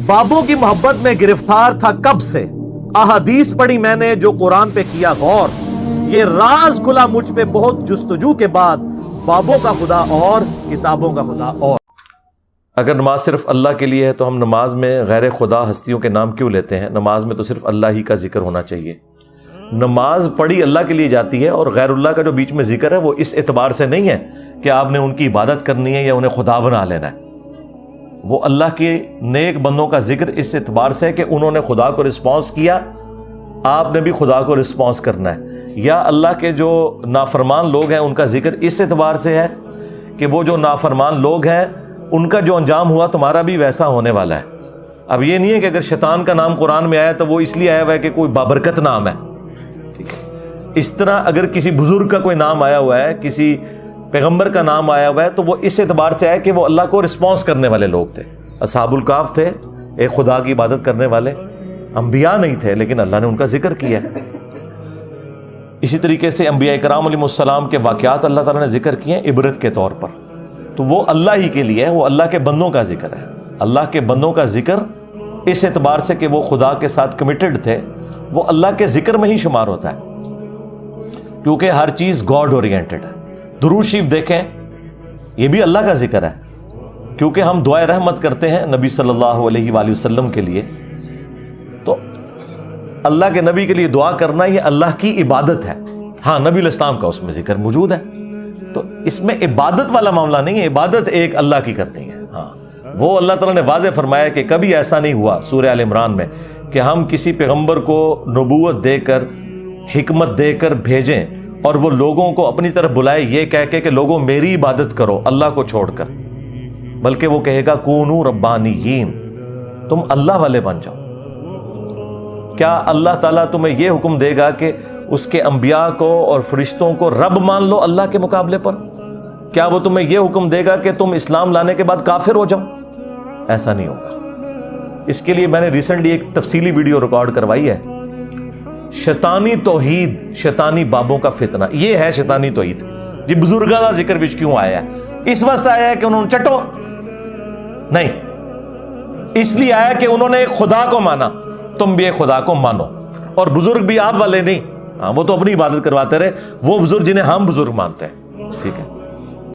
بابوں کی محبت میں گرفتار تھا کب سے، احادیث پڑھی میں نے جو قرآن پہ کیا غور، یہ راز کھلا مجھ پہ بہت جستجو کے بعد، بابوں کا خدا اور کتابوں کا خدا اور۔ اگر نماز صرف اللہ کے لیے ہے تو ہم نماز میں غیر خدا ہستیوں کے نام کیوں لیتے ہیں؟ نماز میں تو صرف اللہ ہی کا ذکر ہونا چاہیے۔ نماز پڑھی اللہ کے لیے جاتی ہے، اور غیر اللہ کا جو بیچ میں ذکر ہے وہ اس اعتبار سے نہیں ہے کہ آپ نے ان کی عبادت کرنی ہے یا انہیں خدا بنا لینا ہے۔ وہ اللہ کے نیک بندوں کا ذکر اس اعتبار سے ہے کہ انہوں نے خدا کو رسپانس کیا، آپ نے بھی خدا کو رسپانس کرنا ہے۔ یا اللہ کے جو نافرمان لوگ ہیں ان کا ذکر اس اعتبار سے ہے کہ وہ جو نافرمان لوگ ہیں ان کا جو انجام ہوا تمہارا بھی ویسا ہونے والا ہے۔ اب یہ نہیں ہے کہ اگر شیطان کا نام قرآن میں آیا تو وہ اس لیے آیا ہوا ہے کہ کوئی بابرکت نام ہے، ٹھیک ہے۔ اس طرح اگر کسی بزرگ کا کوئی نام آیا ہوا ہے، کسی پیغمبر کا نام آیا ہوا ہے، تو وہ اس اعتبار سے آیا کہ وہ اللہ کو رسپانس کرنے والے لوگ تھے۔ اصحاب الکہف تھے، ایک خدا کی عبادت کرنے والے، انبیاء نہیں تھے لیکن اللہ نے ان کا ذکر کیا۔ اسی طریقے سے انبیاء کرام علیہ السلام کے واقعات اللہ تعالیٰ نے ذکر کیے ہیں عبرت کے طور پر، تو وہ اللہ ہی کے لیے ہے، وہ اللہ کے بندوں کا ذکر ہے۔ اللہ کے بندوں کا ذکر اس اعتبار سے کہ وہ خدا کے ساتھ کمیٹڈ تھے، وہ اللہ کے ذکر میں ہی شمار ہوتا ہے، کیونکہ ہر چیز گاڈ اورینٹڈ ہے۔ درود شریف دیکھیں، یہ بھی اللہ کا ذکر ہے، کیونکہ ہم دعائے رحمت کرتے ہیں نبی صلی اللہ علیہ وآلہ وسلم کے لیے، تو اللہ کے نبی کے لیے دعا کرنا یہ اللہ کی عبادت ہے۔ ہاں، نبی علیہ السلام کا اس میں ذکر موجود ہے، تو اس میں عبادت والا معاملہ نہیں ہے، عبادت ایک اللہ کی کرنی ہے۔ ہاں، وہ اللہ تعالیٰ نے واضح فرمایا کہ کبھی ایسا نہیں ہوا سورہ آل عمران میں کہ ہم کسی پیغمبر کو نبوت دے کر، حکمت دے کر بھیجیں اور وہ لوگوں کو اپنی طرف بلائے یہ کہہ کے کہ لوگوں میری عبادت کرو اللہ کو چھوڑ کر، بلکہ وہ کہے گا کونوا ربانیین، تم اللہ والے بن جاؤ۔ کیا اللہ تعالیٰ تمہیں یہ حکم دے گا کہ اس کے انبیاء کو اور فرشتوں کو رب مان لو اللہ کے مقابلے پر؟ کیا وہ تمہیں یہ حکم دے گا کہ تم اسلام لانے کے بعد کافر ہو جاؤ؟ ایسا نہیں ہوگا۔ اس کے لیے میں نے ریسنٹلی ایک تفصیلی ویڈیو ریکارڈ کروائی ہے، شیطانی توحید، شیطانی بابوں کا فتنہ۔ یہ ہے شیطانی توحید جی۔ بزرگاں ذکر وچ کیوں آیا ہے؟ اس واسطے آیا ہے کہ انہوں نے چٹو نہیں، اس لیے آیا کہ انہوں نے ایک خدا کو مانا، تم بھی ایک خدا کو مانو۔ اور بزرگ بھی آپ والے نہیں، ہاں وہ تو اپنی عبادت کرواتے رہے، وہ بزرگ جنہیں ہم بزرگ مانتے ہیں، ٹھیک ہے۔